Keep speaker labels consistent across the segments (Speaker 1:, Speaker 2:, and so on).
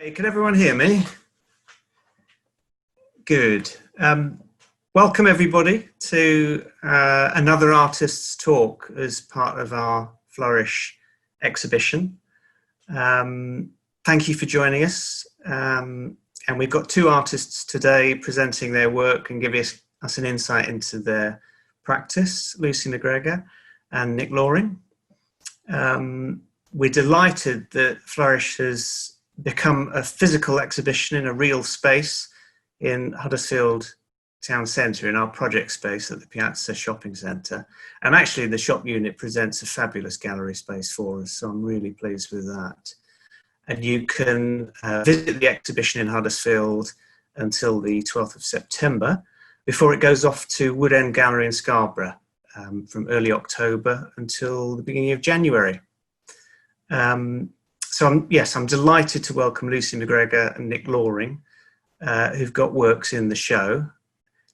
Speaker 1: Hey, can everyone hear me? Good. Welcome everybody to another artist's talk as part of our Flourish exhibition. Thank you for joining us. And we've got two artists today presenting their work and giving us an insight into their practice, Lucie MacGregor and Nick Loaring. We're delighted that Flourish has become a physical exhibition in a real space in Huddersfield Town Centre, in our project space at the Piazza Shopping Centre. And actually the shop unit presents a fabulous gallery space for us, so I'm really pleased with that. And you can visit the exhibition in Huddersfield until the 12th of September, before it goes off to Wood End Gallery in Scarborough from early October until the beginning of January. So I'm delighted to welcome Lucie MacGregor and Nick Loaring, who've got works in the show.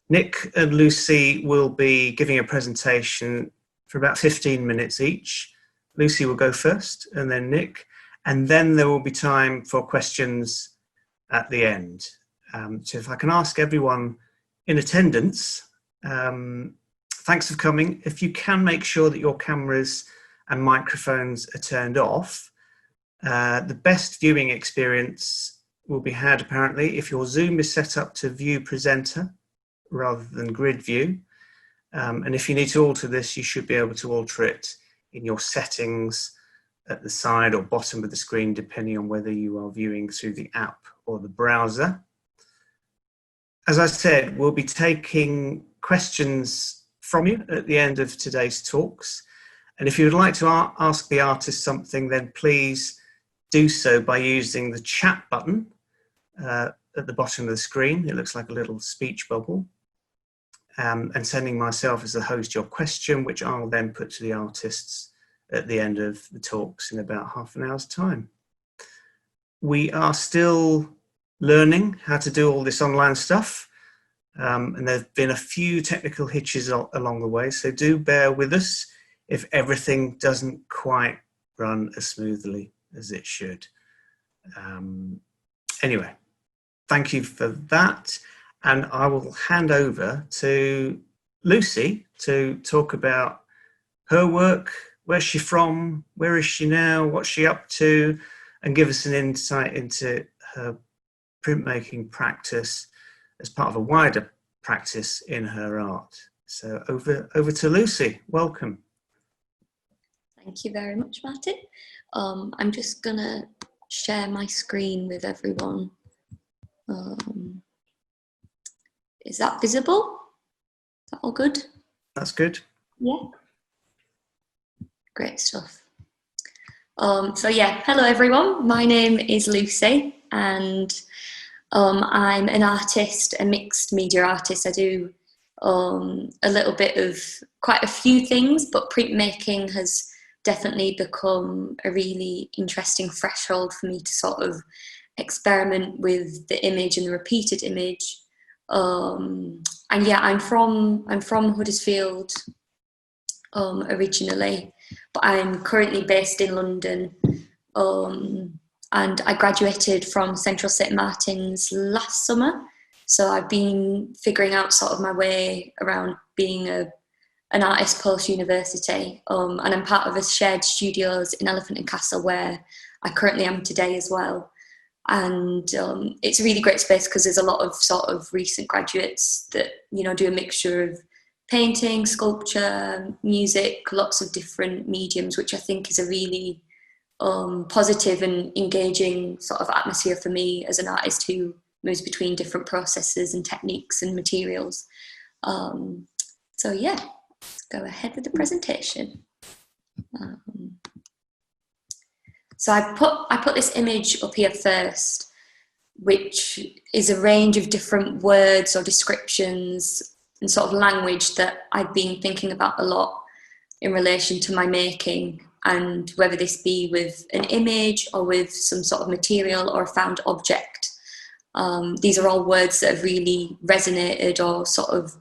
Speaker 1: Nick and Lucie will be giving a presentation for about 15 minutes each. Lucie will go first, and then Nick, and then there will be time for questions at the end. So if I can ask everyone in attendance, thanks for coming. If you can make sure that your cameras and microphones are turned off. The best viewing experience will be had apparently if your Zoom is set up to view presenter rather than grid view. And if you need to alter this, you should be able to alter it in your settings at the side or bottom of the screen, depending on whether you are viewing through the app or the browser. As I said, we'll be taking questions from you at the end of today's talks. And if you would like to ask the artist something, then please do so by using the chat button at the bottom of the screen. It looks like a little speech bubble. And sending myself as the host your question, which I'll then put to the artists at the end of the talks in about half an hour's time. We are still learning how to do all this online stuff. And there have been a few technical hitches along the way, so do bear with us if everything doesn't quite run as smoothly as it should. Anyway, thank you for that. And I will hand over to Lucie to talk about her work, where's she from, where is she now, what's she up to, and give us an insight into her printmaking practice as part of a wider practice in her art. So over to Lucie, welcome.
Speaker 2: Thank you very much, Martin. I'm just gonna share my screen with everyone. Is that visible? Is that all good?
Speaker 1: That's good.
Speaker 2: Yeah. Great stuff. So yeah, hello everyone. My name is Lucie, and I'm an artist, a mixed media artist. I do a little bit of quite a few things, but printmaking has definitely become a really interesting threshold for me to sort of experiment with the image and the repeated image. And yeah, I'm from Huddersfield originally, but I'm currently based in London. And I graduated from Central St Martin's last summer. So I've been figuring out sort of my way around being an artist post-university, and I'm part of a shared studios in Elephant and Castle where I currently am today as well. And it's a really great space because there's a lot of sort of recent graduates that, you know, do a mixture of painting, sculpture, music, lots of different mediums, which I think is a really positive and engaging sort of atmosphere for me as an artist who moves between different processes and techniques and materials. So yeah, let's go ahead with the presentation. So I put this image up here first, which is a range of different words or descriptions and sort of language that I've been thinking about a lot in relation to my making, and whether this be with an image or with some sort of material or a found object. These are all words that have really resonated or sort of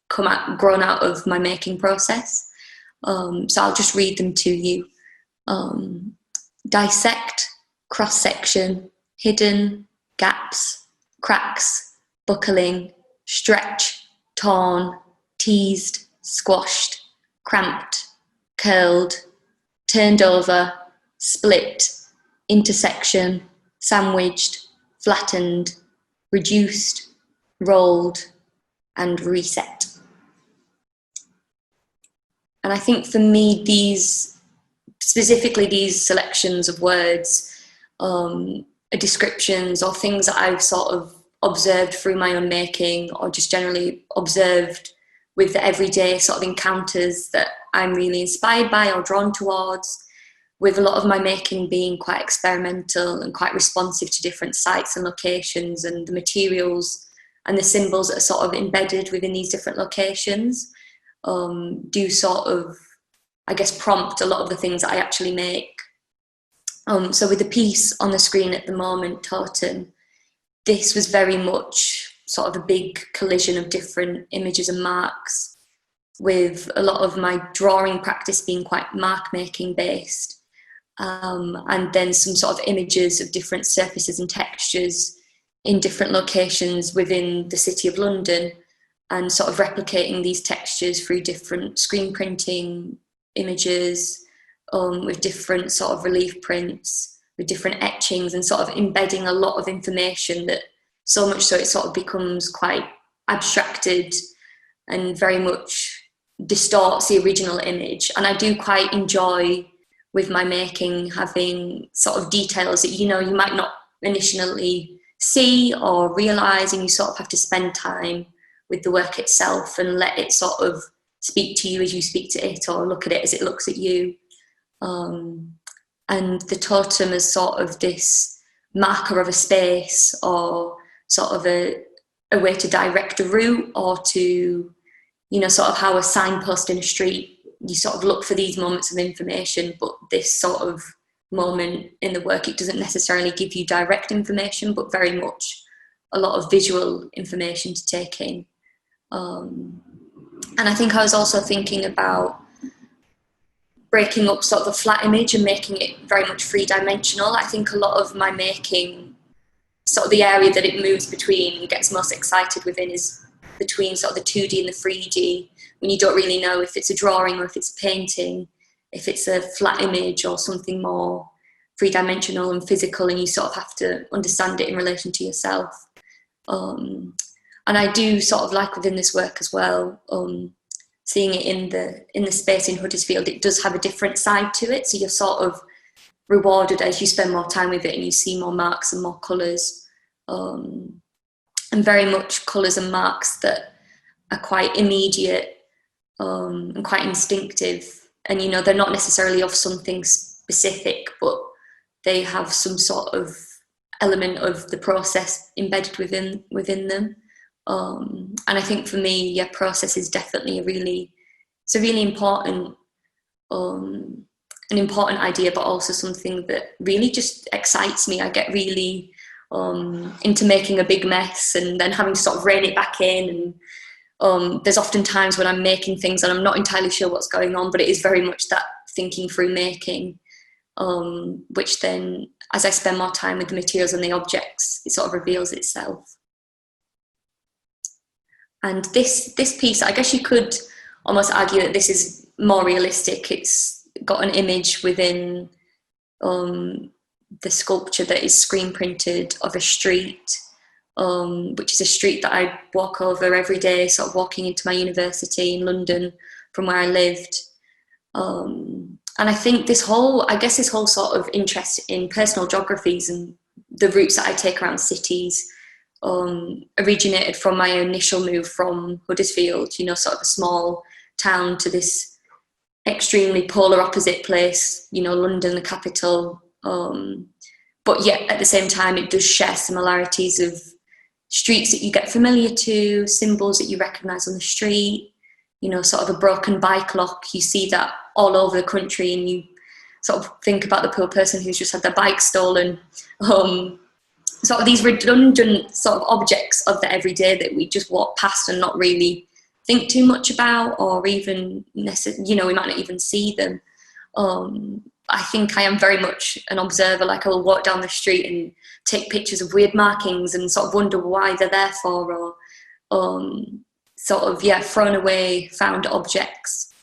Speaker 2: grown out of my making process. So I'll just read them to you. Dissect, cross-section, hidden, gaps, cracks, buckling, stretch, torn, teased, squashed, cramped, curled, turned over, split, intersection, sandwiched, flattened, reduced, rolled, and reset. And I think for me, specifically these selections of words, descriptions or things that I've sort of observed through my own making, or just generally observed with the everyday sort of encounters that I'm really inspired by or drawn towards, with a lot of my making being quite experimental and quite responsive to different sites and locations, and the materials and the symbols that are sort of embedded within these different locations do sort of, I guess, prompt a lot of the things that I actually make. So with the piece on the screen at the moment, Totem, this was very much sort of a big collision of different images and marks, with a lot of my drawing practice being quite mark making based, and then some sort of images of different surfaces and textures in different locations within the City of London, and sort of replicating these textures through different screen printing images, with different sort of relief prints, with different etchings, and sort of embedding a lot of information, that so much so it sort of becomes quite abstracted and very much distorts the original image. And I do quite enjoy with my making having sort of details that, you know, you might not initially see or realise, and you sort of have to spend time with the work itself and let it sort of speak to you as you speak to it, or look at it as it looks at you. And the totem is sort of this marker of a space, or sort of a way to direct a route, or to, you know, sort of how a signpost in a street, you sort of look for these moments of information, but this sort of moment in the work, it doesn't necessarily give you direct information, but very much a lot of visual information to take in. And I think I was also thinking about breaking up sort of the flat image and making it very much three-dimensional. I think a lot of my making, sort of the area that it moves between and gets most excited within, is between sort of the 2D and the 3D, when you don't really know if it's a drawing or if it's a painting, if it's a flat image or something more three-dimensional and physical, and you sort of have to understand it in relation to yourself. And I do sort of like within this work as well, seeing it in the space in Huddersfield, it does have a different side to it. So you're sort of rewarded as you spend more time with it, and you see more marks and more colours, and very much colours and marks that are quite immediate and quite instinctive. And, you know, they're not necessarily of something specific, but they have some sort of element of the process embedded within them. And I think for me, yeah, process is definitely a really important, an important idea, but also something that really just excites me. I get really into making a big mess and then having to sort of rein it back in. And there's often times when I'm making things and I'm not entirely sure what's going on, but it is very much that thinking through making, which then, as I spend more time with the materials and the objects, it sort of reveals itself. And this piece, I guess you could almost argue that this is more realistic. It's got an image within the sculpture that is screen printed of a street, which is a street that I walk over every day, sort of walking into my university in London from where I lived. And I think this whole sort of interest in personal geographies and the routes that I take around cities originated from my initial move from Huddersfield, you know, sort of a small town, to this extremely polar opposite place, you know, London, the capital. But yet at the same time, it does share similarities of streets that you get familiar to, symbols that you recognise on the street, you know, sort of a broken bike lock. You see that all over the country, and you sort of think about the poor person who's just had their bike stolen. Sort of these redundant sort of objects of the everyday that we just walk past and not really think too much about, or even, you know, we might not even see them. I think I am very much an observer. Like, I will walk down the street and take pictures of weird markings and sort of wonder why they're there for, or sort of, yeah, thrown away, found objects.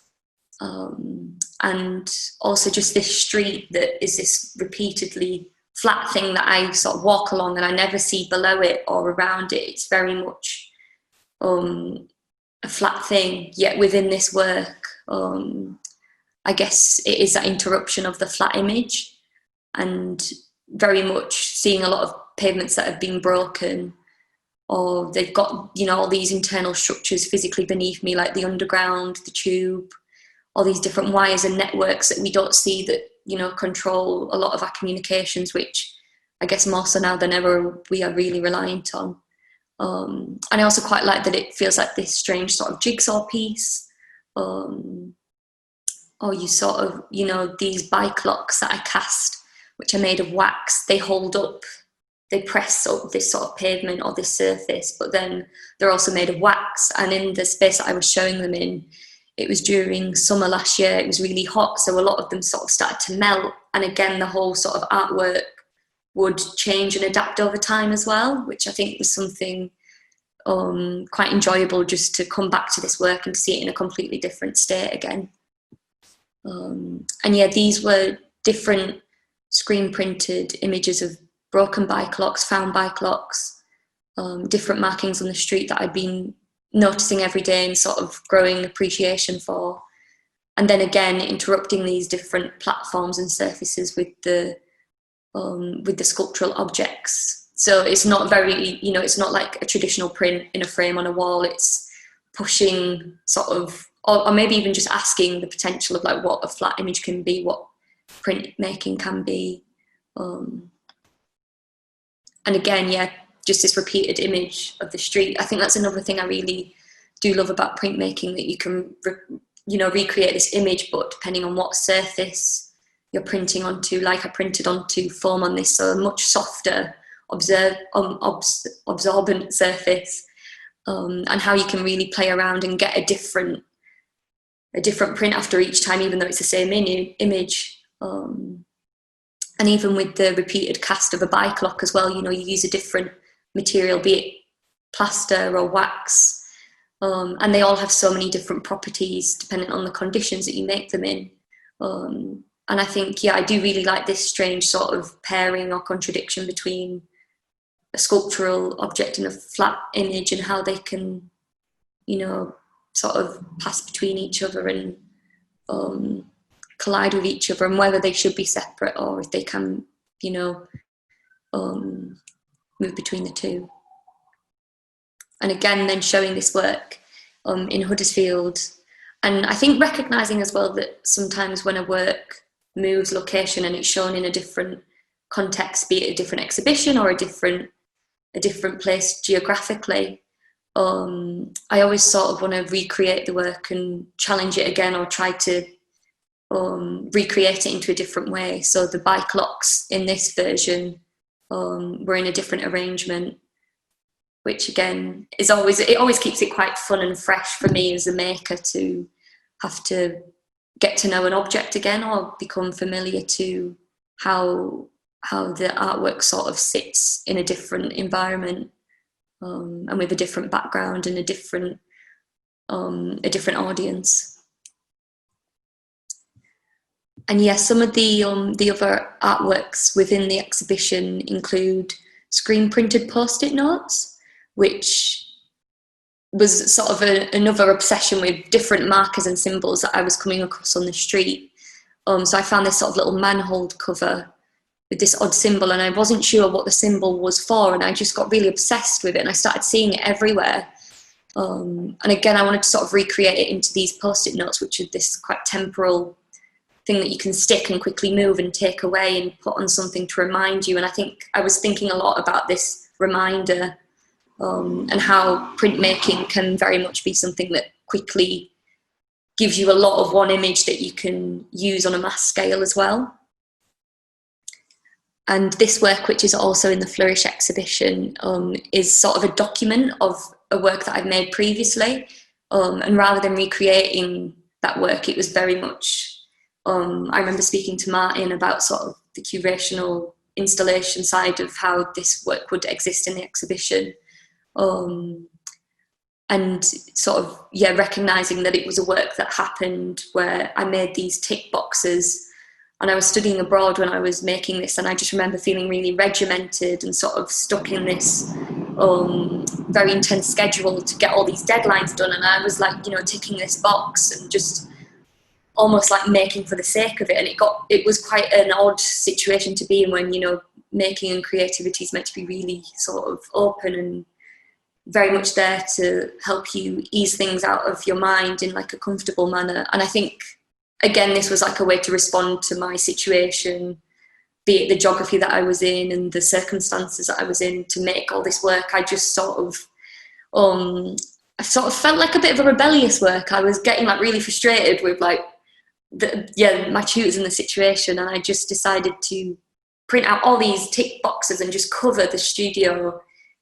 Speaker 2: And also just this street that is this repeatedly flat thing that I sort of walk along and I never see below it or around it. It's very much a flat thing, yet within this work, I guess it is that interruption of the flat image, and very much seeing a lot of pavements that have been broken, or they've got, you know, all these internal structures physically beneath me, like the underground, the tube, all these different wires and networks that we don't see that, you know, control a lot of our communications, which I guess more so now than ever we are really reliant on. And I also quite like that it feels like this strange sort of jigsaw piece, or you sort of, you know, these bike locks that I cast, which are made of wax, they hold up, they press up this sort of pavement or this surface, but then they're also made of wax. And in the space that I was showing them in, it was during summer last year, it was really hot, so a lot of them sort of started to melt. And again, the whole sort of artwork would change and adapt over time as well, which I think was something quite enjoyable, just to come back to this work and see it in a completely different state again. And yeah, these were different screen printed images of broken bike locks, found bike locks, different markings on the street that I'd been noticing every day and sort of growing appreciation for. And then again, interrupting these different platforms and surfaces with the sculptural objects. So it's not very, you know, it's not like a traditional print in a frame on a wall. It's pushing sort of, or maybe even just asking the potential of like what a flat image can be, what printmaking can be. And again, yeah, just this repeated image of the street. I think that's another thing I really do love about printmaking, that you can, you know, recreate this image, but depending on what surface you're printing onto, like I printed onto foam on this, so a much softer, absorbent surface, and how you can really play around and get a different print after each time, even though it's the same image. And even with the repeated cast of a bike lock as well, you know, you use a different material, be it plaster or wax, and they all have so many different properties depending on the conditions that you make them in. And I think, yeah, I do really like this strange sort of pairing or contradiction between a sculptural object and a flat image, and how they can, you know, sort of pass between each other and collide with each other, and whether they should be separate or if they can, you know, move between the two. And again, then showing this work in Huddersfield, and I think recognising as well that sometimes when a work moves location and it's shown in a different context, be it a different exhibition or a different place geographically, I always sort of want to recreate the work and challenge it again, or try to recreate it into a different way. So the bike locks in this version were in a different arrangement, which again is always keeps it quite fun and fresh for me as a maker to have to get to know an object again, or become familiar to how the artwork sort of sits in a different environment, and with a different background and a different audience. And yes, some of the other artworks within the exhibition include screen printed post-it notes, which was sort of another obsession with different markers and symbols that I was coming across on the street. So I found this sort of little manhole cover with this odd symbol, and I wasn't sure what the symbol was for, and I just got really obsessed with it, and I started seeing it everywhere. And again, I wanted to sort of recreate it into these post-it notes, which are this quite temporal thing that you can stick and quickly move and take away and put on something to remind you. And I think I was thinking a lot about this reminder, and how printmaking can very much be something that quickly gives you a lot of one image that you can use on a mass scale as well. And this work, which is also in the Flourish exhibition, is sort of a document of a work that I've made previously. And rather than recreating that work, it was very much I remember speaking to Martin about sort of the curational installation side of how this work would exist in the exhibition. And sort of, yeah, recognising that it was a work that happened where I made these tick boxes, and I was studying abroad when I was making this, and I just remember feeling really regimented and sort of stuck in this very intense schedule to get all these deadlines done, and I was like, you know, ticking this box and just almost like making for the sake of it, and it was quite an odd situation to be in when, you know, making and creativity is meant to be really sort of open and very much there to help you ease things out of your mind in like a comfortable manner. And I think, again, this was like a way to respond to my situation, be it the geography that I was in and the circumstances that I was in, to make all this work. I just I sort of felt like a bit of a rebellious work. I was getting like really frustrated with like my tutors in the situation, and I just decided to print out all these tick boxes and just cover the studio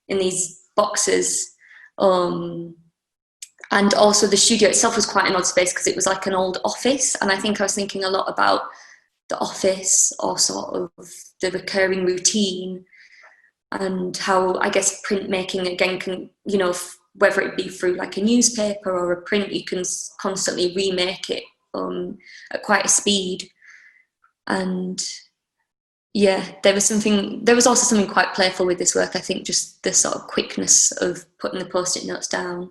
Speaker 2: in these boxes. And also the studio itself was quite an odd space because it was like an old office, and I think I was thinking a lot about the office, or sort of the recurring routine, and how I guess printmaking again can, you know, whether it be through like a newspaper or a print, you can constantly remake it at quite a speed. And yeah, there was also something quite playful with this work. I think just the sort of quickness of putting the post-it notes down,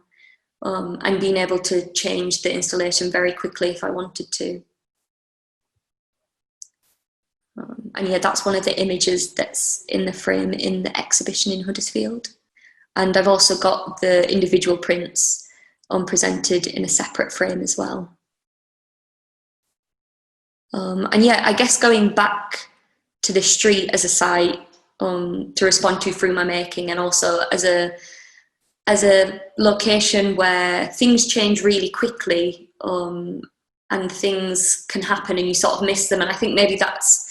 Speaker 2: and being able to change the installation very quickly if I wanted to. And yeah, that's one of the images that's in the frame in the exhibition in Huddersfield. And I've also got the individual prints presented in a separate frame as well. And yeah, I guess going back to the street as a site to respond to through my making, and also as a location where things change really quickly, and things can happen and you sort of miss them. And I think maybe that's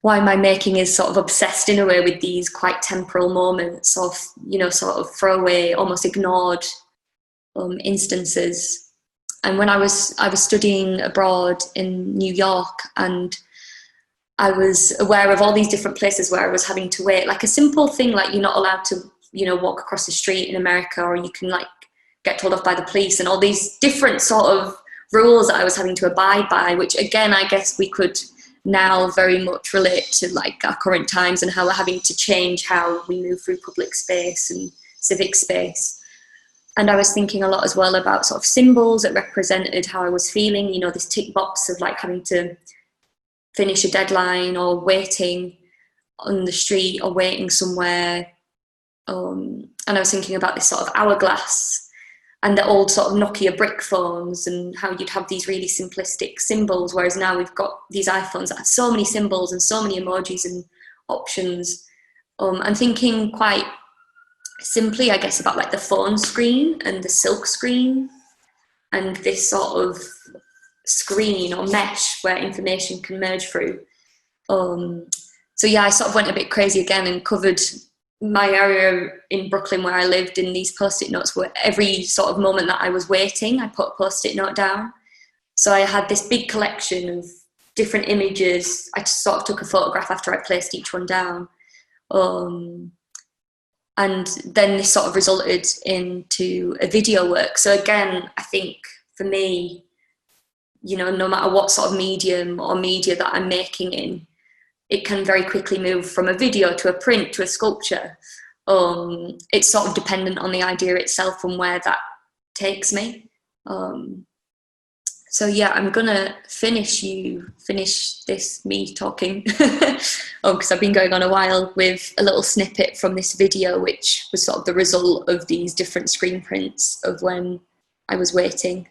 Speaker 2: why my making is sort of obsessed in a way with these quite temporal moments of, you know, sort of throwaway, almost ignored instances. And when I was studying abroad in New York, and I was aware of all these different places where I was having to wait, like a simple thing like you're not allowed to, you know, walk across the street in America, or you can like get told off by the police, and all these different sort of rules that I was having to abide by, which again, I guess we could now very much relate to like our current times and how we're having to change how we move through public space and civic space. And I was thinking a lot as well about sort of symbols that represented how I was feeling, you know, this tick box of like having to finish a deadline, or waiting on the street, or waiting somewhere. And I was thinking about this sort of hourglass and the old sort of Nokia brick phones, and how you'd have these really simplistic symbols, whereas now we've got these iPhones that have so many symbols and so many emojis and options. And thinking quite simply, I guess, about like the phone screen and the silk screen, and this sort of screen or mesh where information can merge through. So yeah, I sort of went a bit crazy again and covered my area in Brooklyn where I lived in these post-it notes, where every sort of moment that I was waiting, I put a post-it note down. So I had this big collection of different images. I just sort of took a photograph after I placed each one down. And then this sort of resulted into a video work. So again, I think for me, you know, no matter what sort of medium or media that I'm making in, it can very quickly move from a video to a print to a sculpture. It's sort of dependent on the idea itself and where that takes me. So yeah, I'm gonna finish this me talking, because I've been going on a while, with a little snippet from this video, which was sort of the result of these different screen prints of when I was waiting.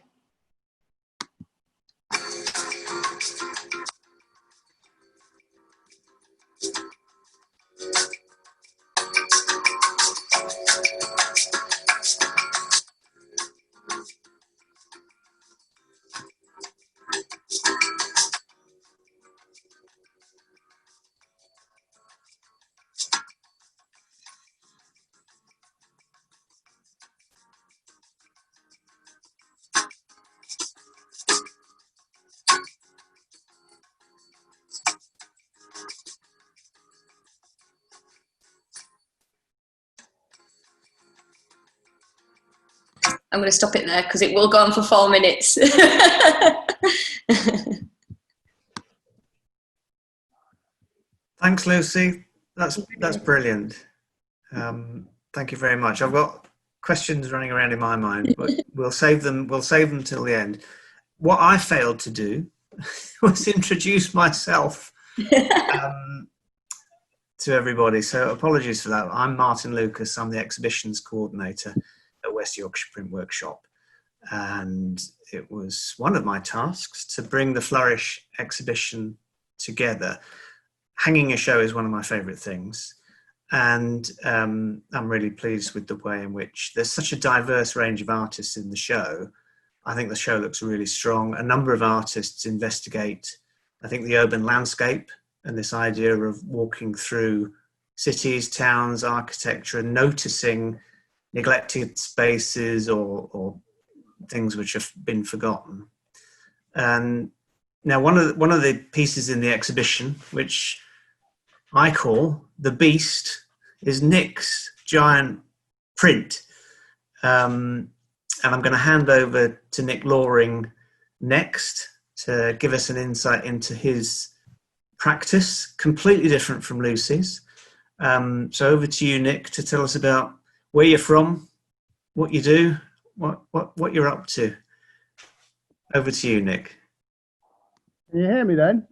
Speaker 2: I'm going to stop it there because it will go on for 4 minutes.
Speaker 1: Thanks, Lucy. That's brilliant. Thank you very much. I've got questions running around in my mind, but we'll save them till the end. What I failed to do was introduce myself to everybody, so apologies for that. I'm Martin Lucas. I'm the exhibitions coordinator at West Yorkshire Print Workshop, and it was one of my tasks to bring the Flourish exhibition together. Hanging a show is one of my favourite things, and I'm really pleased with the way in which there's such a diverse range of artists in the show. I think the show looks really strong. A number of artists investigate, I think, the urban landscape and this idea of walking through cities, towns, architecture, and noticing neglected spaces or things which have been forgotten. And now one of the pieces in the exhibition, which I call the Beast, is Nick's giant print. And I'm going to hand over to Nick Loaring next to give us an insight into his practice, completely different from Lucy's. So over to you, Nick, to tell us about where you're from, what you do, what you're up to. Over to you, Nick.
Speaker 3: Can you hear me then?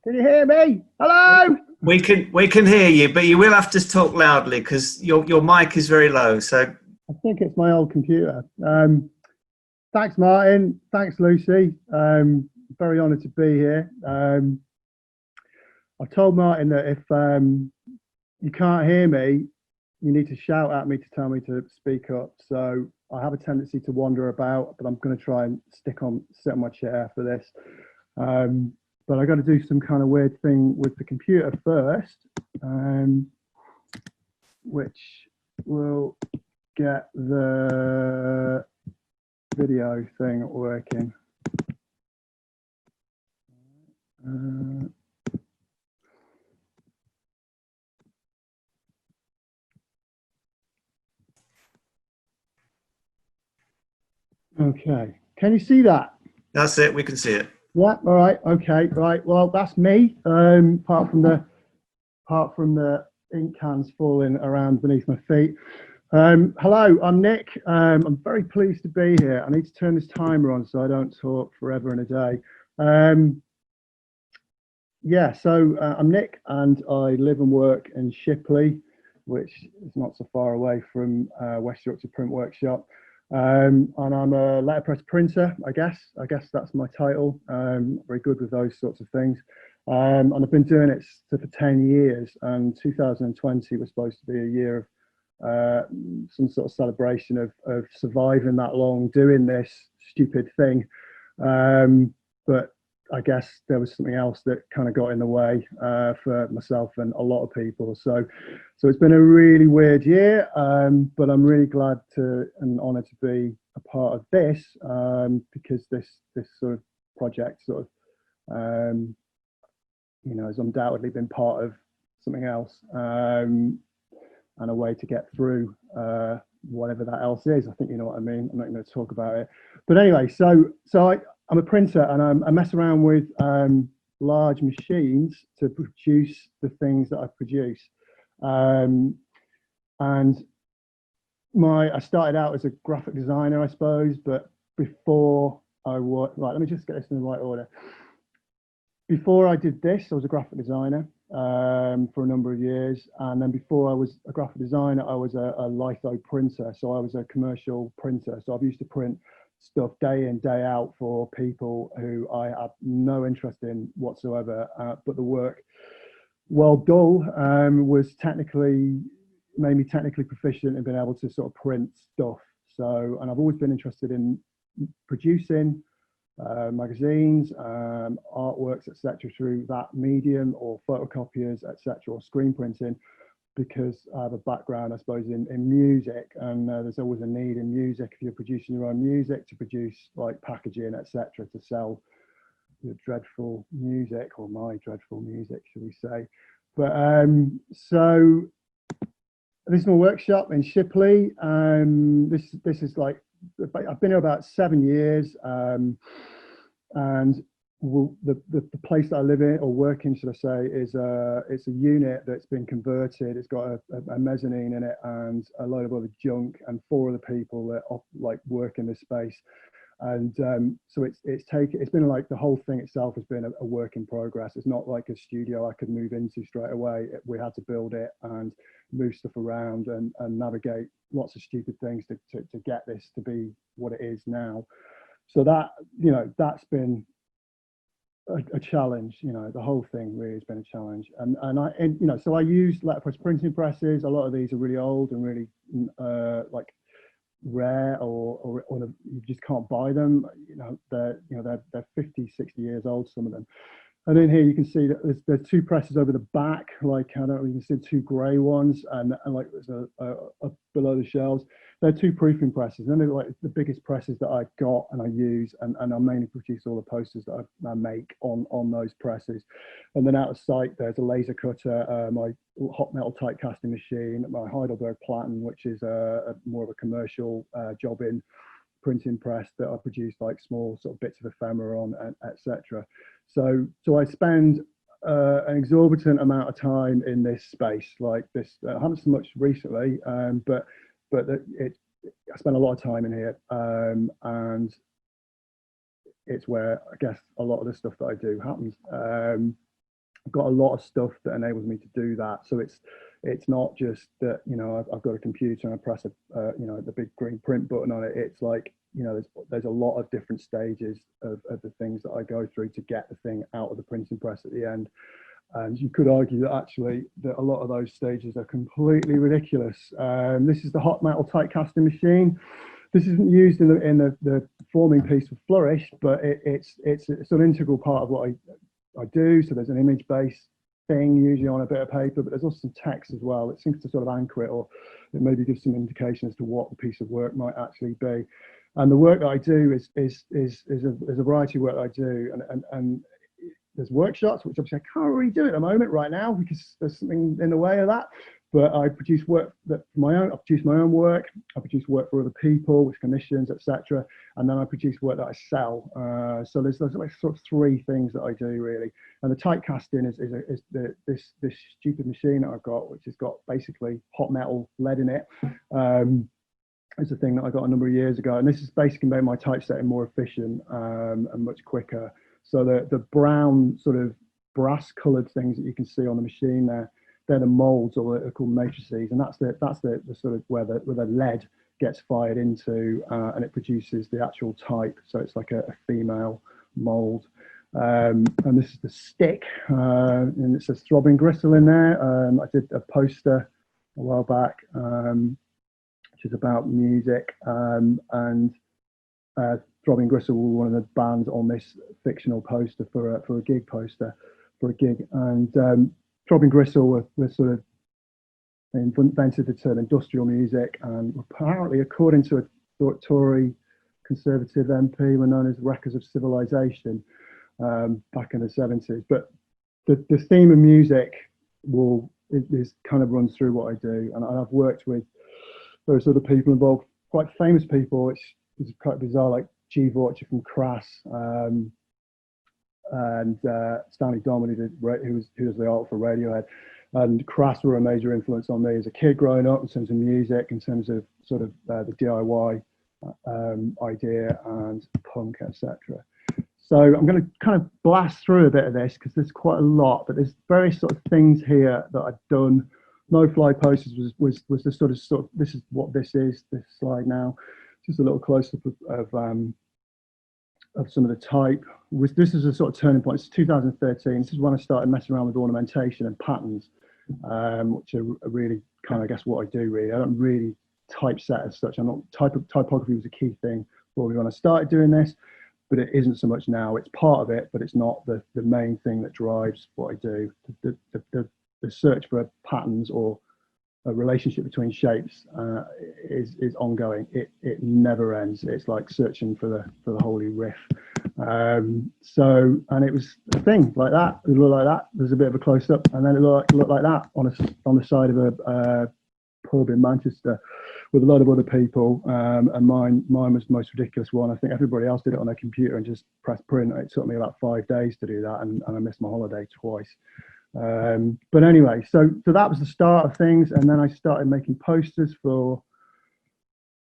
Speaker 3: Can you hear me? Hello?
Speaker 1: We can hear you, but you will have to talk loudly because your mic is very low. So
Speaker 3: I think it's my old computer. Thanks, Martin. Thanks, Lucy. Very honoured to be here. I've told Martin that if you can't hear me, you need to shout at me to tell me to speak up. So I have a tendency to wander about, but I'm going to try and sit on my chair for this. But I got to do some kind of weird thing with the computer first, which will get the video thing working. Okay, can you see that?
Speaker 1: That's it, we can see it.
Speaker 3: Yeah, all right, okay, right. Well, that's me, apart from the ink cans falling around beneath my feet. Hello, I'm Nick. I'm very pleased to be here. I need to turn this timer on so I don't talk forever and a day. Yeah, so I'm Nick and I live and work in Shipley, which is not so far away from West Yorkshire Print Workshop. And I'm a letterpress printer, I guess that's my title. Very good with those sorts of things. And I've been doing it for 10 years, and 2020 was supposed to be a year of some sort of celebration of surviving that long doing this stupid thing. But I guess there was something else that kind of got in the way for myself and a lot of people. So it's been a really weird year, but I'm really glad and honoured to be a part of this because this sort of project has undoubtedly been part of something else and a way to get through whatever that else is. I think you know what I mean. I'm not going to talk about it, but anyway, so I'm a printer and I mess around with large machines to produce the things that I produce. And I started out as a graphic designer, I suppose, but before I was, right, let me just get this in the right order. Before I did this, I was a graphic designer for a number of years. And then before I was a graphic designer, I was a litho printer. So I was a commercial printer. So I've used to print stuff day in, day out for people who I have no interest in whatsoever, but the work, while dull, made me technically proficient in being able to sort of print stuff. So, and I've always been interested in producing magazines, artworks, etc., through that medium, or photocopiers, etc., or screen printing, because I have a background, I suppose, in music, and there's always a need in music, if you're producing your own music, to produce like packaging, etc., to sell your dreadful music, or my dreadful music, should we say. But so additional workshop in Shipley. This is like, I've been here about 7 years, and the place that I live in or work in, should I say, it's a unit that's been converted. It's got a mezzanine in it and a load of other junk and 4 other people that like work in this space. And so it's been like the whole thing itself has been a work in progress. It's not like a studio I could move into straight away. We had to build it and move stuff around and navigate lots of stupid things to get this to be what it is now. So that, you know, that's been a challenge. You know, the whole thing really has been a challenge. And you know, so I use letterpress printing presses. A lot of these are really old and really like rare, or you just can't buy them. You know, they're 50, 60 years old, some of them. And in here you can see that there's 2 presses over the back, like, I don't know, you can see 2 grey ones, and like there's a below the shelves. They're 2 proofing presses, and they're like the biggest presses that I've got and I use, and I mainly produce all the posters that I make on those presses. And then out of sight, there's a laser cutter, my hot metal type casting machine, my Heidelberg Platen, which is more of a commercial jobbing printing press that I produce like small sort of bits of ephemera on, etc. So I spend an exorbitant amount of time in this space like this. I haven't so much recently, but I spend a lot of time in here, and it's where I guess a lot of the stuff that I do happens. I've got a lot of stuff that enables me to do that. So it's not just that, you know, I've got a computer and I press you know, the big green print button on it. It's like, you know, there's a lot of different stages of the things that I go through to get the thing out of the printing press at the end. And you could argue that actually that a lot of those stages are completely ridiculous. This is the hot metal tight casting machine. This isn't used in the forming piece for Flourish, but it's an integral part of what I do. So there's an image-based thing usually on a bit of paper, but there's also some text as well. It seems to sort of anchor it, or it maybe gives some indication as to what the piece of work might actually be. And the work that I do is a variety of work that I do, and there's workshops, which obviously I can't really do at the moment right now because there's something in the way of that. But I produce work that I produce my own work. I produce work for other people with commissions, etc. And then I produce work that I sell. So there's like sort of 3 things that I do really. And the tight casting is this stupid machine that I've got, which has got basically hot metal lead in it. It's a thing that I got a number of years ago, and this has basically made my typesetting more efficient and much quicker. So the brown sort of brass coloured things that you can see on the machine there, they're the molds, or they're called matrices, and that's the sort of where the lead gets fired into, and it produces the actual type. So it's like a female mold. And this is the stick, and it says throbbing gristle in there. I did a poster a while back, which is about music, and Throbbing Gristle were one of the bands on this fictional poster for a gig poster, and Throbbing Gristle were sort of invented the term industrial music, and apparently, according to a Tory Conservative MP, were known as wreckers of civilization back in the 70s. But the theme of music is kind of runs through what I do, and I've worked with various other people involved, quite famous people, which is quite bizarre, like G. Vorcher from Crass, and Stanley Domerty, who was the art for Radiohead. And Crass were a major influence on me as a kid growing up in terms of music, in terms of sort of the DIY idea and punk, etc. So I'm going to kind of blast through a bit of this because there's quite a lot, but there's various sort of things here that I've done. No Fly Posters was the sort of this is what this is, this slide now. Just a little close up of some of the type. This is a sort of turning point. It's 2013. This is when I started messing around with ornamentation and patterns, which are really kind of, I guess, what I do really. I don't really typeset as such. I'm not typography was a key thing for me when I started doing this, but it isn't so much now. It's part of it, but it's not the main thing that drives what I do. The search for patterns or a relationship between shapes is ongoing. It never ends. It's like searching for the holy riff. And it was a thing like that. It looked like that. There's a bit of a close up, and then it looked like that on the side of a pub in Manchester with a lot of other people, and mine was the most ridiculous one. I think everybody else did it on their computer and just press print. It took me about 5 days to do that, and I missed my holiday twice. But anyway, so that was the start of things, and then I started making posters for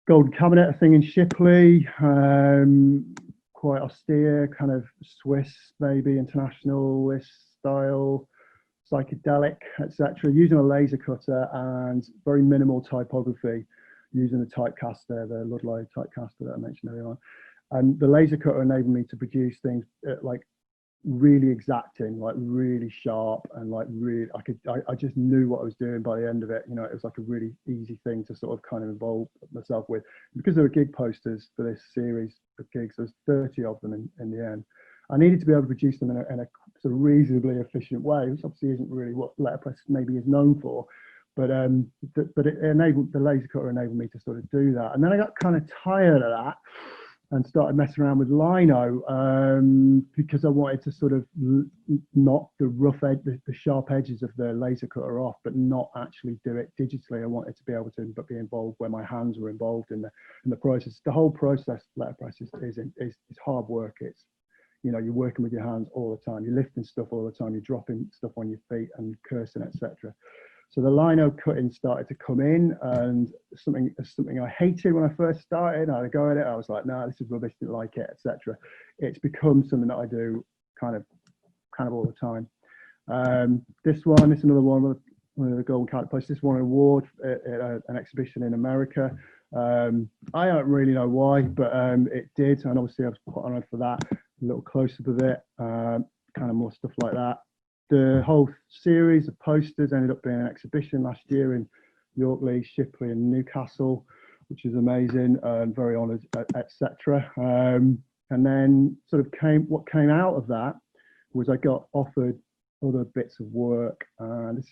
Speaker 3: Golden Cabinet, a thing in Shipley, quite austere, kind of Swiss, maybe internationalist style, psychedelic, etc. Using a laser cutter and very minimal typography, using the typecaster, the Ludlow typecaster that I mentioned earlier on. And the laser cutter enabled me to produce things like really exacting, like really sharp, and like really, I just knew what I was doing by the end of it. You know, it was like a really easy thing to sort of kind of involve myself with. Because there were gig posters for this series of gigs, there was 30 of them in the end. I needed to be able to produce them in a sort of reasonably efficient way, which obviously isn't really what letterpress maybe is known for. But it enabled, the laser cutter enabled me to sort of do that. And then I got kind of tired of that and started messing around with lino, because I wanted to sort of knock the rough edge, the sharp edges of the laser cutter off, but not actually do it digitally. I wanted to be able to be involved where my hands were involved in the process. The whole process, letterpress is hard work. It's, you know, you're working with your hands all the time. You're lifting stuff all the time. You're dropping stuff on your feet and cursing, etc. So the lino cutting started to come in, and something I hated when I first started. I had a go at it. I was like, no, this is rubbish. Didn't like it, etc. It's become something that I do kind of all the time. This is another one of the Golden Cabinet posters. This won an award at an exhibition in America. I don't really know why, but it did, and obviously I was quite honoured for that. A little close-up of it, kind of more stuff like that. The whole series of posters ended up being an exhibition last year in York, Shipley and Newcastle, which is amazing, and very honoured, etc. And then sort of what came out of that was I got offered other bits of work. And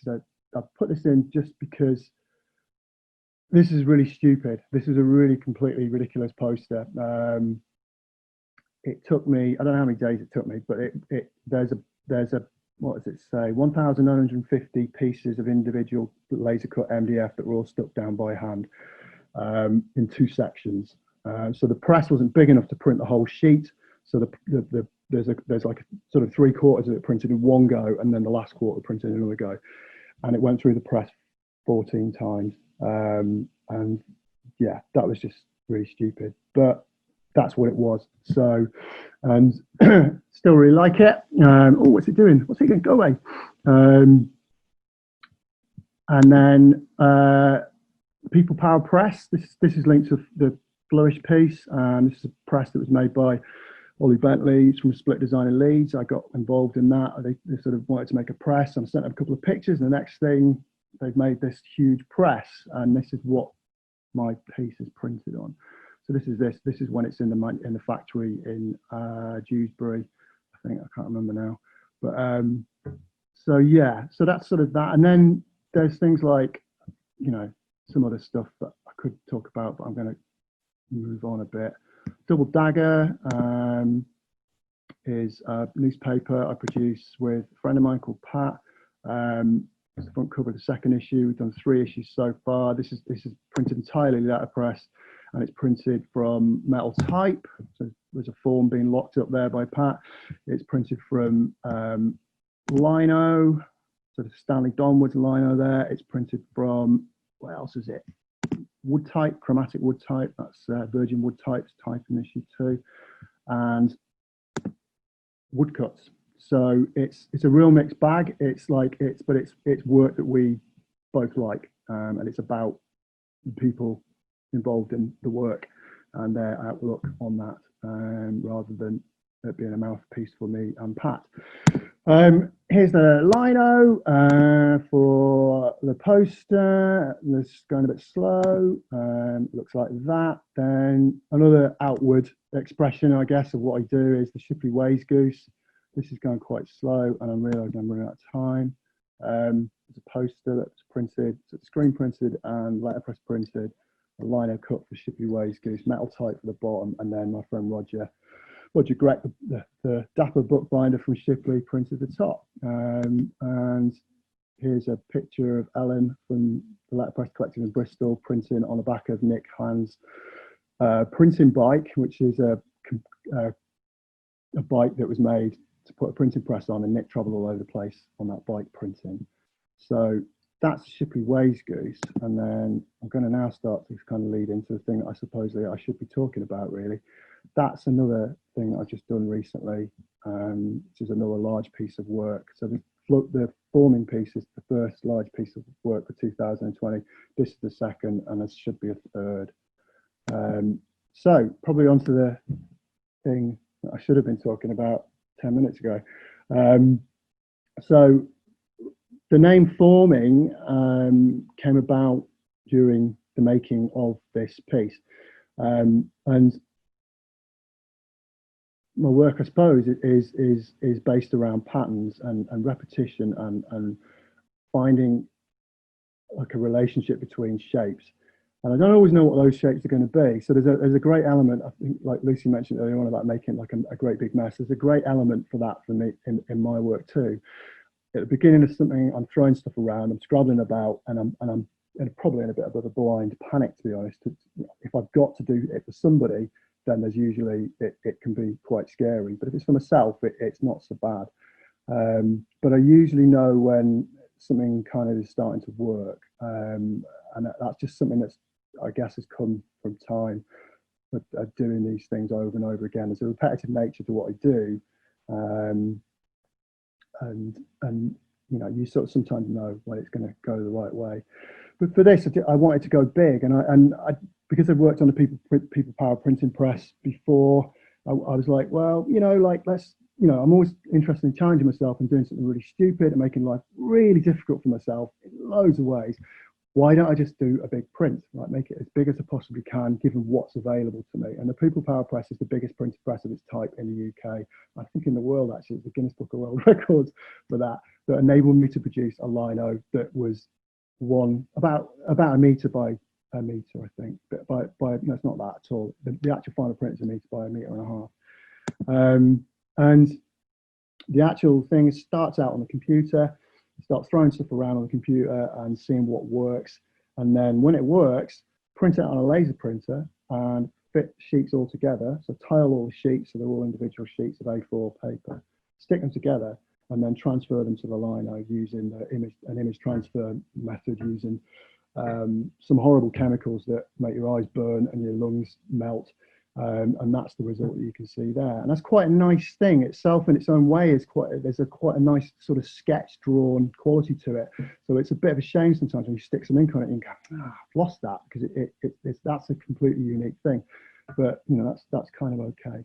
Speaker 3: I put this in just because this is really stupid. This is a really completely ridiculous poster. It took me, I don't know how many days it took me, but there's a what does it say? 1,950 pieces of individual laser cut MDF that were all stuck down by hand in 2 sections. So the press wasn't big enough to print the whole sheet. So there's like sort of 3/4 of it printed in one go, and then the last quarter printed in another go. And it went through the press 14 times. And yeah, that was just really stupid. But that's what it was. So, and still really like it. Oh, what's it doing? What's it going to go away? And then People Power Press. This is linked to the Flourish piece. This is a press that was made by Ollie Bentley from Split Design in Leeds. I got involved in that. They sort of wanted to make a press, and I sent them a couple of pictures. And the next thing, they've made this huge press, and this is what my piece is printed on. So this is when it's in the factory in Dewsbury, I think. I can't remember now, but so yeah, so that's sort of that. And then there's things like, you know, some other stuff that I could talk about, but I'm going to move on a bit. Double Dagger is a newspaper I produce with a friend of mine called Pat. It's the front cover of the 2nd issue. We've done 3 issues so far. This is printed entirely letterpress, and it's printed from metal type. So there's a form being locked up there by Pat. It's printed from lino, sort of Stanley Donwood's lino there. It's printed from, what else is it? Wood type, chromatic wood type. That's virgin wood type in issue 2, and woodcuts. So it's a real mixed bag. It's work that we both like, and it's about the people involved in the work and their outlook on that, rather than it being a mouthpiece for me and Pat. Here's the lino for the poster. This is going a bit slow. Looks like that. Then another outward expression, I guess, of what I do is the Shipley Ways Goose. This is going quite slow, and I'm realising I'm running out of time. There's a poster that's printed, so it's screen printed and letterpress printed. A lino cut for Shipley Ways Goose, metal type for the bottom, and then my friend Roger Grech, the dapper bookbinder from Shipley, printed the top. And here's a picture of Ellen from the Letterpress Collective in Bristol printing on the back of Nick Hand's printing bike, which is a bike that was made to put a printing press on, and Nick travelled all over the place on that bike printing. So that's the Shipley Ways goose, and then I'm going to now start to kind of lead into the thing that I suppose I should be talking about, really. That's another thing that I've just done recently, which is another large piece of work. So the forming piece is the first large piece of work for 2020. This is the second, and there should be a third. So probably onto the thing that I should have been talking about 10 minutes ago. So the name Forming came about during the making of this piece. And my work, I suppose, is based around patterns and repetition and finding like a relationship between shapes. And I don't always know what those shapes are going to be. So there's a great element, I think, like Lucy mentioned earlier on about making like a great big mess. There's a great element for that for me in my work too. At the beginning of something, I'm throwing stuff around, I'm scrabbling about, and I'm probably in a bit of a blind panic, to be honest. If I've got to do it for somebody, then there's usually, it can be quite scary. But if it's for myself, it's not so bad. But I usually know when something kind of is starting to work. And that's just something that's, I guess, has come from time of doing these things over and over again. There's a repetitive nature to what I do. And you know, you sort of sometimes know when it's going to go the right way. But for this, I wanted to go big, and I because I've worked on a people power printing press before, I was like, well, you know, like I'm always interested in challenging myself and doing something really stupid and making life really difficult for myself in loads of ways. Why don't I just do a big print, like make it as big as I possibly can, given what's available to me? And the People Power Press is the biggest printing press of its type in the UK. I think in the world, actually, it's the Guinness Book of World Records for that enabled me to produce a lino that was about a metre by a metre, I think. But no, it's not that at all. The actual final print is a metre by a metre and a half. And the actual thing starts out on the computer. Start throwing stuff around on the computer and seeing what works, and then when it works, print it on a laser printer and fit sheets all together. So tile all the sheets so they're all individual sheets of A4 paper, stick them together, and then transfer them to the lino using an image transfer method, using some horrible chemicals that make your eyes burn and your lungs melt. And that's the result that you can see there, and that's quite a nice thing itself in its own way. There's quite a nice sort of sketch drawn quality to it. So it's a bit of a shame sometimes when you stick some ink on it and you go, I've lost that, because that's a completely unique thing. But you know, that's kind of okay.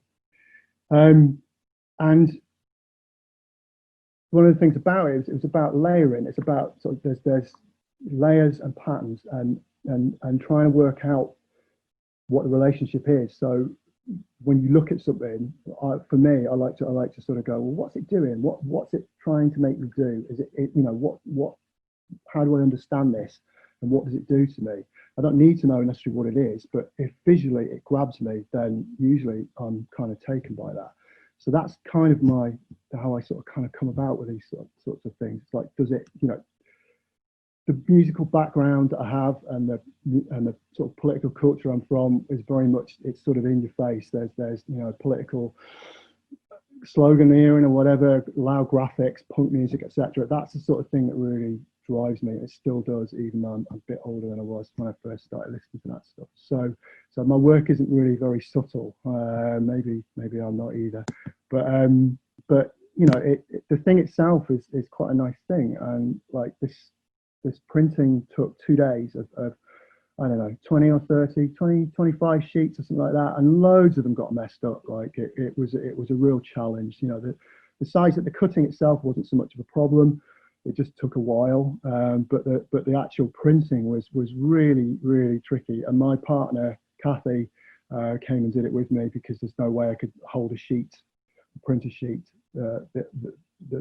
Speaker 3: And one of the things about it was about layering. It's about sort of there's layers and patterns and trying to work out what the relationship is. So when you look at something, for me, I like to sort of go, well, what's it doing? What's it trying to make me do? Is it you know, how do I understand this, and what does it do to me? I don't need to know necessarily what it is, but if visually it grabs me, then usually I'm kind of taken by that. So that's kind of how I sort of kind of come about with these sorts of things. It's like, does it, you know, the musical background that I have and the sort of political culture I'm from is very much, it's sort of in your face. There's you know, political sloganeering or whatever, loud graphics, punk music, etc. That's the sort of thing that really drives me. It still does, even though I'm a bit older than I was when I first started listening to that stuff. So my work isn't really very subtle. Maybe I'm not either. But you know, the thing itself is quite a nice thing. And like this printing took 2 days of I don't know, 20 or 30, 20, 25 sheets or something like that, and loads of them got messed up. Like it was a real challenge. You know, the size of the cutting itself wasn't so much of a problem. It just took a while, but the actual printing was really, really tricky. And my partner Kathy came and did it with me, because there's no way I could hold a printer sheet the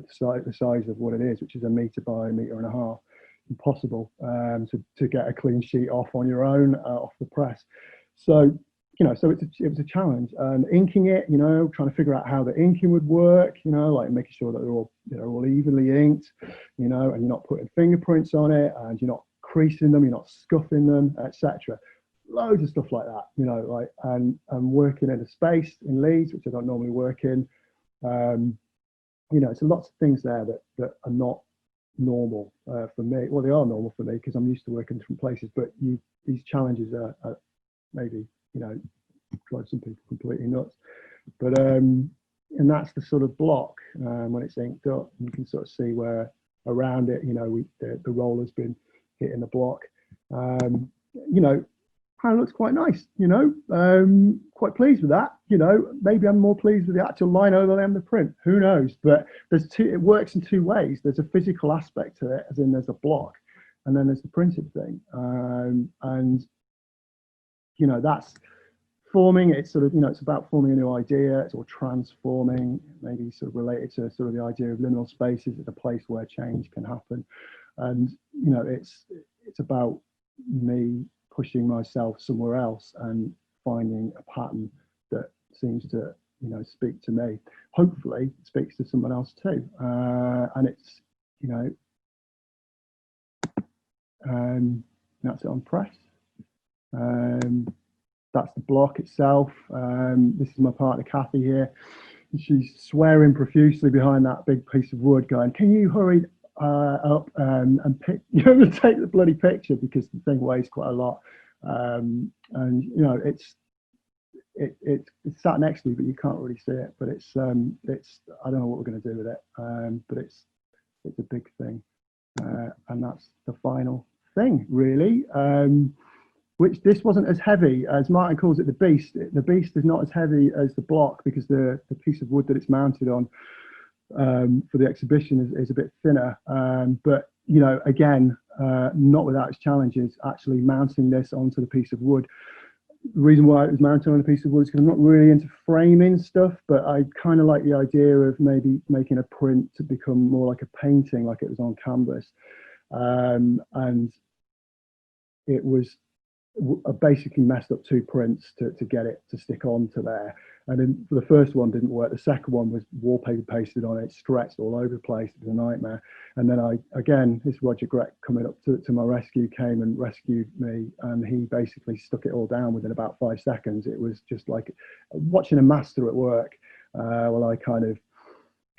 Speaker 3: size of what it is, which is a metre by a metre and a half. Impossible to get a clean sheet off on your own off the press. So you know, so it was a challenge. Inking it, you know, trying to figure out how the inking would work, you know, like making sure that they're all evenly inked, you you know, and you're not putting fingerprints on it, and you're not creasing them, you're not scuffing them, etc. Loads of stuff like that, you know, like, and I'm working in a space in Leeds, which I don't normally work in. You know, it's lots of things there that are not normal for me. Well, they are normal for me because I'm used to working in different places, but these challenges are maybe, you know, drive some people completely nuts. But and that's the sort of block when it's inked up. You can sort of see where around it, you know, the roller's been hitting the block. You know, kind of looks quite nice, you know, quite pleased with that. You know, maybe I'm more pleased with the actual lino than I am the print, who knows. But it works in two ways. There's a physical aspect to it, as in there's a block, and then there's the printed thing. And you know, that's forming. It's sort of, you know, it's about forming a new idea, or transforming, maybe sort of related to sort of the idea of liminal spaces. It's a place where change can happen. And you know, it's about me pushing myself somewhere else and finding a pattern that seems to, you know, speak to me. Hopefully it speaks to someone else too. And it's, you know, that's it on press. That's the block itself. This is my partner Kathy here. She's swearing profusely behind that big piece of wood, going, "Can you hurry up and pick, you know, to take the bloody picture," because the thing weighs quite a lot. And you know, it's sat next to me, but you can't really see it. But it's I don't know what we're going to do with it. But it's a big thing, and that's the final thing, really. Which this wasn't as heavy as Martin calls it. The beast. The beast is not as heavy as the block because the piece of wood that it's mounted on for the exhibition is a bit thinner. But you know, again, not without its challenges. Actually mounting this onto the piece of wood. The reason why it was mounted on a piece of wood is because I'm not really into framing stuff, but I kind of like the idea of maybe making a print to become more like a painting, like it was on canvas. And it was, I basically messed up two prints to get it to stick onto there. And then the first one didn't work. The second one was wallpaper pasted on it, stretched all over the place. It was a nightmare. And then this Roger Grech coming up to my rescue, came and rescued me, and he basically stuck it all down within about 5 seconds. It was just like watching a master at work. While I kind of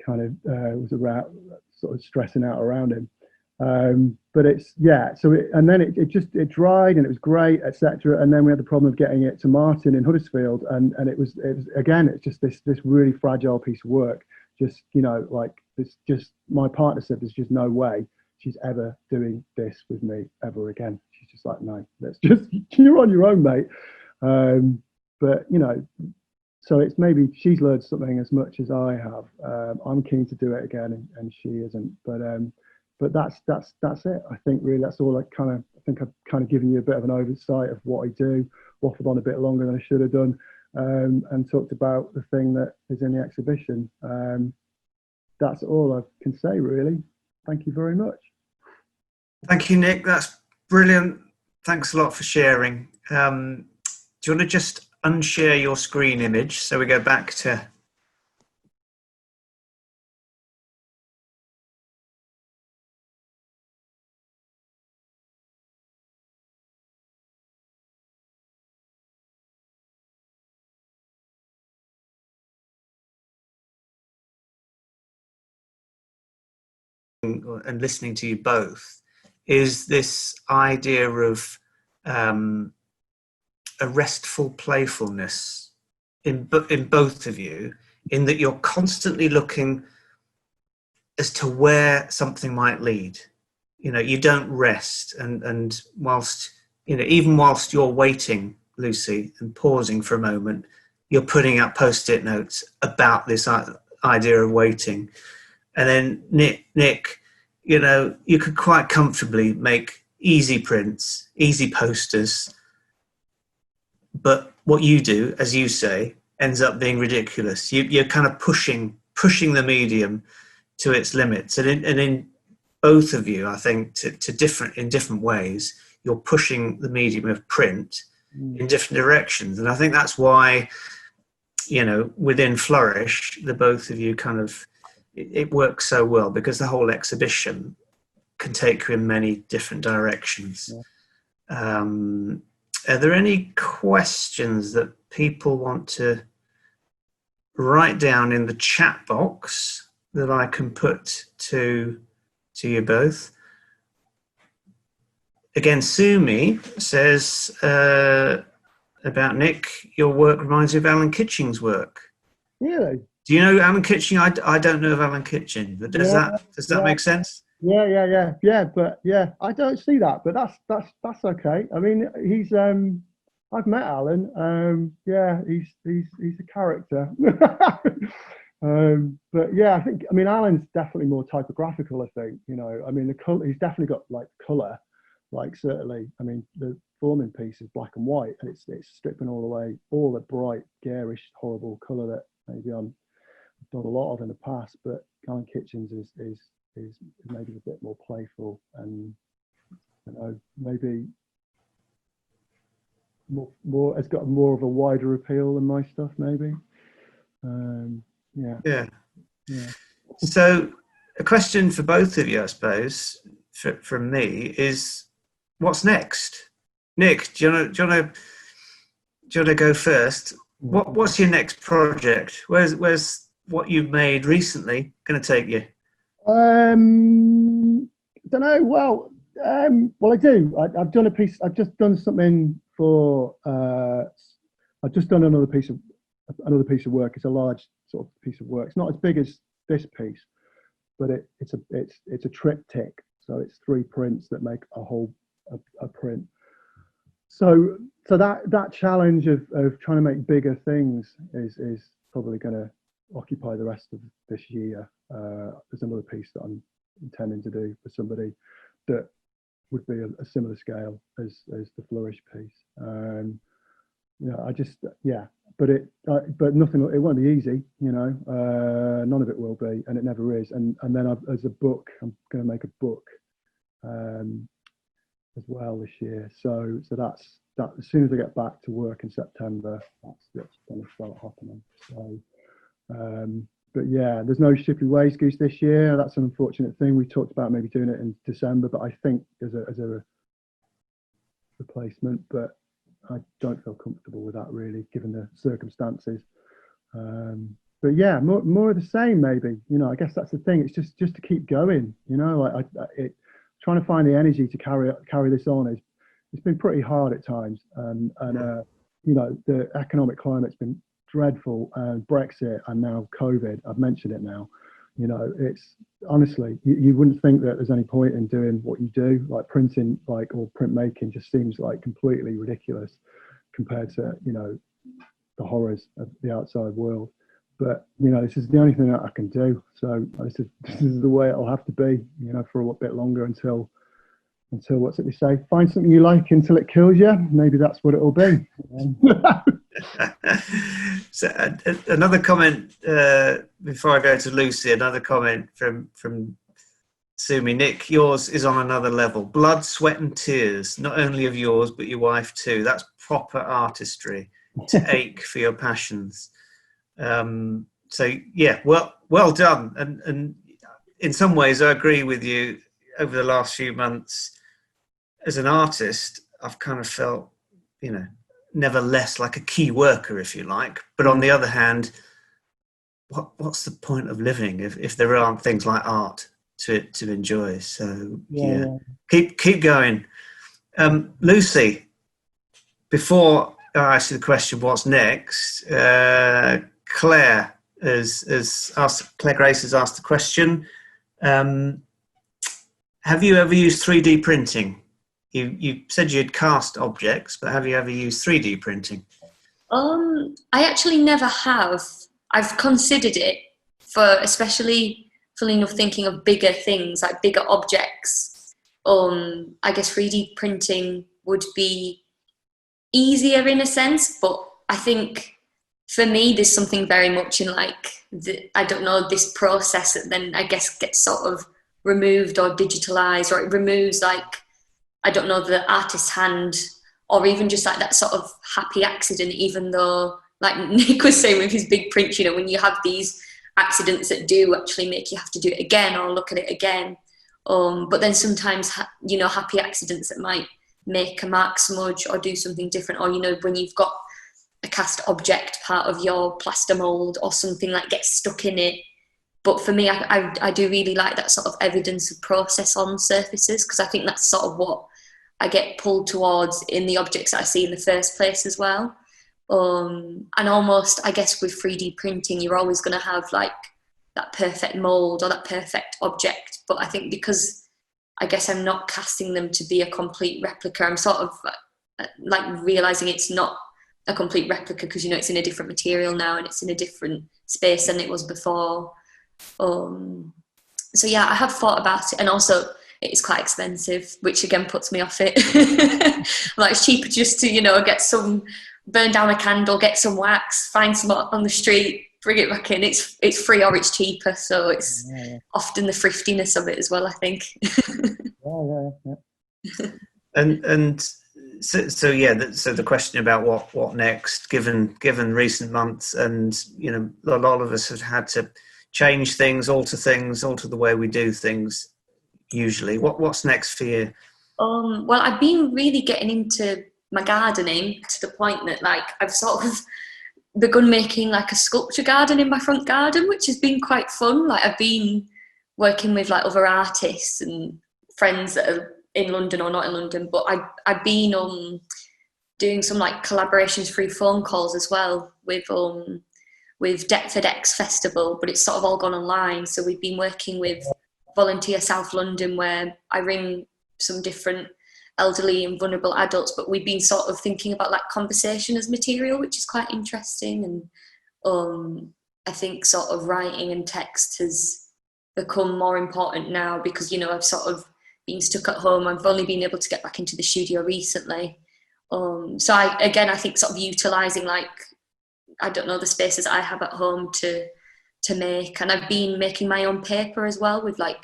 Speaker 3: was around, sort of stressing out around him. But it's, yeah, so and then it dried and it was great, etc. And then we had the problem of getting it to Martin in Huddersfield, and it was again, it's just this really fragile piece of work. Just, you know, like this, just my partner said there's just no way she's ever doing this with me ever again. She's just like, no, let's just, you're on your own, mate. But you know, so it's maybe she's learned something as much as I have. I'm keen to do it again, and she isn't. But that's it. I think really that's all. I've kind of given you a bit of an oversight of what I do. Waffled on a bit longer than I should have done, and talked about the thing that is in the exhibition. That's all I can say, really. Thank you very much.
Speaker 1: Thank you, Nick. That's brilliant. Thanks a lot for sharing. Do you want to just unshare your screen image so we go back to? And listening to you both is this idea of a restful playfulness in both of you, in that you're constantly looking as to where something might lead. You know, you don't rest, and whilst, you know, even whilst you're waiting, Lucy, and pausing for a moment, you're putting up post-it notes about this idea of waiting. And then Nick, you know, you could quite comfortably make easy prints, easy posters, but what you do, as you say, ends up being ridiculous. You're kind of pushing the medium to its limits, and in both of you, I think, in different ways, you're pushing the medium of print in different directions, and I think that's why, you know, within Flourish, the both of you kind of, it works so well, because the whole exhibition can take you in many different directions.
Speaker 3: Yeah.
Speaker 1: Are there any questions that people want to write down in the chat box that I can put to you both? Again, Sumi says about Nick, your work reminds me of Alan Kitching's work.
Speaker 3: Really?
Speaker 1: Do you know Alan Kitching? I don't know of Alan Kitching, but does that make sense?
Speaker 3: Yeah. But yeah, I don't see that, but that's okay. I mean, he's I've met Alan. Yeah, he's a character. But yeah, I mean, Alan's definitely more typographical. I think, you know, I mean, the color, he's definitely got like colour. Like certainly, I mean, the forming piece is black and white, and it's stripping all away all the bright, garish, horrible colour that maybe I've done a lot of in the past. But Alan Kitchens is maybe a bit more playful, and you know, maybe more. It's got more of a wider appeal than my stuff, maybe. Yeah.
Speaker 1: So, a question for both of you, I suppose, from me is, what's next? Nick, do you want to go first? What's your next project? Where's what you've made recently going to take you?
Speaker 3: Don't know. Well, I do. I've done a piece. I've just done something for. I've just done another piece of work. It's a large sort of piece of work. It's not as big as this piece, but it's a triptych. So it's 3 prints that make a print. So that challenge of trying to make bigger things is probably going to occupy the rest of this year. There's another piece that I'm intending to do for somebody that would be a similar scale as the Flourish piece. But nothing. It won't be easy, you know. None of it will be, and it never is. And then as a book, I'm going to make a book as well this year. So that's that. As soon as I get back to work in September, that's going to start happening. So, but yeah, there's no Shipley Ways Goose this year. That's an unfortunate thing. We talked about maybe doing it in December, but I think as a replacement, but I don't feel comfortable with that really, given the circumstances. But yeah, more of the same maybe. You know, I guess that's the thing. It's just to keep going. You know, like trying to find the energy to carry this on it's been pretty hard at times. And you know, the economic climate's been dreadful. Brexit and now COVID. I've mentioned it now. You know, it's honestly, you wouldn't think that there's any point in doing what you do, like printing, or printmaking just seems like completely ridiculous compared to, you know, the horrors of the outside world. But, you know, this is the only thing that I can do. So this is the way it'll have to be, you know, for a bit longer until what's it they say? Find something you like until it kills you. Maybe that's what it'll be.
Speaker 1: So another comment before I go to Lucy. Another comment from Sumi. Nick, yours is on another level. Blood, sweat, and tears. Not only of yours, but your wife too. That's proper artistry. To ache for your passions. So yeah, well done. And in some ways, I agree with you. Over the last few months, as an artist, I've kind of felt, you know, never less like a key worker, if you like. But on the other hand, what's the point of living if there aren't things like art to enjoy? So yeah. Keep going. Lucy, before I ask you the question, what's next? Claire has asked. Claire Grace has asked the question. Have you ever used 3D printing? You said you'd cast objects, but have you ever used 3D printing?
Speaker 2: I actually never have. I've considered it especially funnily enough, thinking of bigger things, like bigger objects. I guess 3D printing would be easier in a sense, but I think for me, there's something very much in this process that then I guess gets sort of removed or digitalized, or it removes the artist's hand, or even just like that sort of happy accident, even though, like Nick was saying with his big print, you know, when you have these accidents that do actually make you have to do it again or look at it again, But then sometimes, you know, happy accidents that might make a mark smudge or do something different, or, you know, when you've got a cast object part of your plaster mould or something like gets stuck in it. But for me, I do really like that sort of evidence of process on surfaces, because I think that's sort of what I get pulled towards in the objects that I see in the first place as well. And almost, I guess, with 3D printing, you're always going to have like that perfect mould or that perfect object. But I think because I guess I'm not casting them to be a complete replica, I'm sort of like realising it's not a complete replica because, you know, it's in a different material now and it's in a different space than it was before. So yeah, I have thought about it, and also it is quite expensive, which again puts me off it. Like, it's cheaper just to, you know, burn down a candle, get some wax, find some on the street, bring it back in. It's free or it's cheaper, so it's often the thriftiness of it as well, I think.
Speaker 1: And so yeah, so the question about what next, given recent months, and, you know, a lot of us have had to change things, alter the way we do things usually. What's next for you?
Speaker 2: Well, I've been really getting into my gardening to the point that, like, I've sort of begun making like a sculpture garden in my front garden, which has been quite fun. Like, I've been working with like other artists and friends that are in London or not in London, but I've been doing some like collaborations through phone calls as well with Deptford X Festival, but it's sort of all gone online. So we've been working with Volunteer South London, where I ring some different elderly and vulnerable adults, but we've been sort of thinking about like conversation as material, which is quite interesting. And I think sort of writing and text has become more important now because, you know, I've sort of been stuck at home. I've only been able to get back into the studio recently. So I think sort of utilising, like, I don't know, the spaces I have at home to make. And I've been making my own paper as well, with like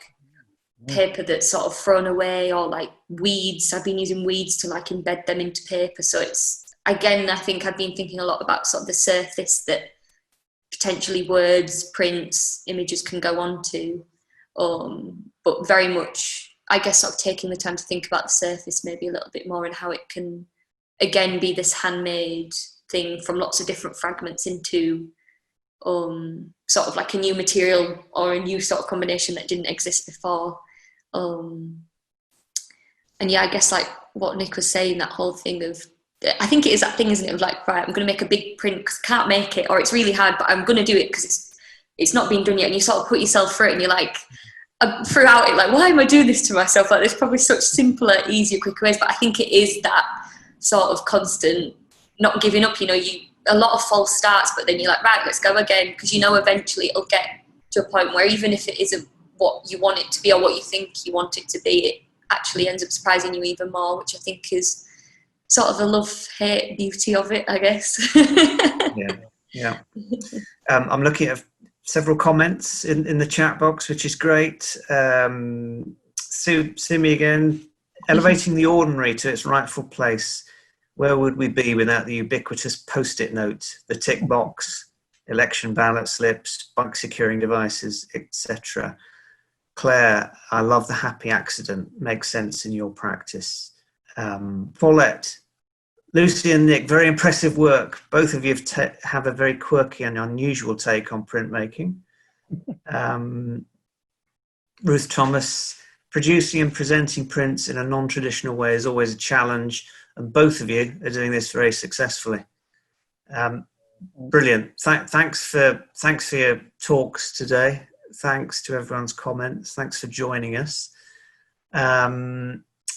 Speaker 2: paper that's sort of thrown away, or like weeds. I've been using weeds to like embed them into paper. So it's, again, I think I've been thinking a lot about sort of the surface that potentially words, prints, images can go onto. But very much, I guess, sort of taking the time to think about the surface maybe a little bit more, and how it can, again, be this handmade thing from lots of different fragments into sort of like a new material or a new sort of combination that didn't exist before. And yeah, I guess like what Nick was saying, that whole thing of, I think it is that thing, isn't it, of like, right, I'm going to make a big print because I can't make it, or it's really hard, but I'm going to do it because it's not been done yet. And you sort of put yourself through it, and you're like, throughout it, like, why am I doing this to myself? Like, there's probably such simpler, easier, quicker ways. But I think it is that sort of constant not giving up. You know, a lot of false starts, but then you're like, right, let's go again, because you know eventually it'll get to a point where even if it isn't what you want it to be or what you think you want it to be, it actually ends up surprising you even more, which I think is sort of the love-hate beauty of it, I guess.
Speaker 1: Yeah. I'm looking at several comments in the chat box, which is great. Sumi again, elevating the ordinary to its rightful place. Where would we be without the ubiquitous post-it note, the tick box, election ballot slips, bug securing devices, etc.? Claire, I love the happy accident. Makes sense in your practice. Paulette, Lucy and Nick, very impressive work. Both of you have a very quirky and unusual take on printmaking. Ruth Thomas, producing and presenting prints in a non-traditional way is always a challenge, and both of you are doing this very successfully. Brilliant. Thanks for your talks today. Thanks to everyone's comments. Thanks for joining us.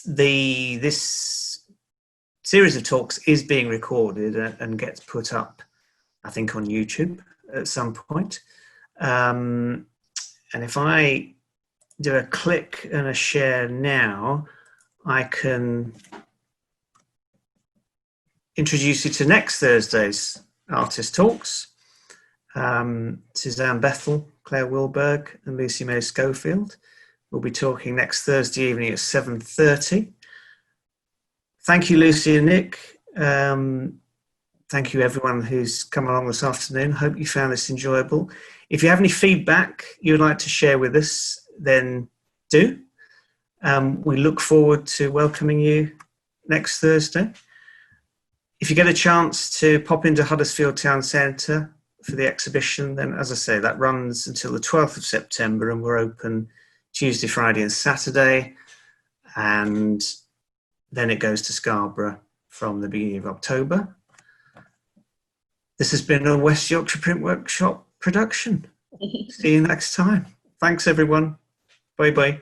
Speaker 1: This series of talks is being recorded and gets put up, I think, on YouTube at some point. And if I do a click and a share now, I can introduce you to next Thursday's artist talks. Suzanne Bethel, Claire Wilberg and Lucy May Schofield will be talking next Thursday evening at 7:30. Thank you, Lucy and Nick. Thank you everyone who's come along this afternoon. Hope you found this enjoyable. If you have any feedback you'd like to share with us, then do. We look forward to welcoming you next Thursday. If you get a chance to pop into Huddersfield Town Centre for the exhibition, then as I say, that runs until the 12th of September, and we're open Tuesday, Friday and Saturday, and then it goes to Scarborough from the beginning of October. This has been a West Yorkshire Print Workshop production. See you next time. Thanks everyone. Bye bye.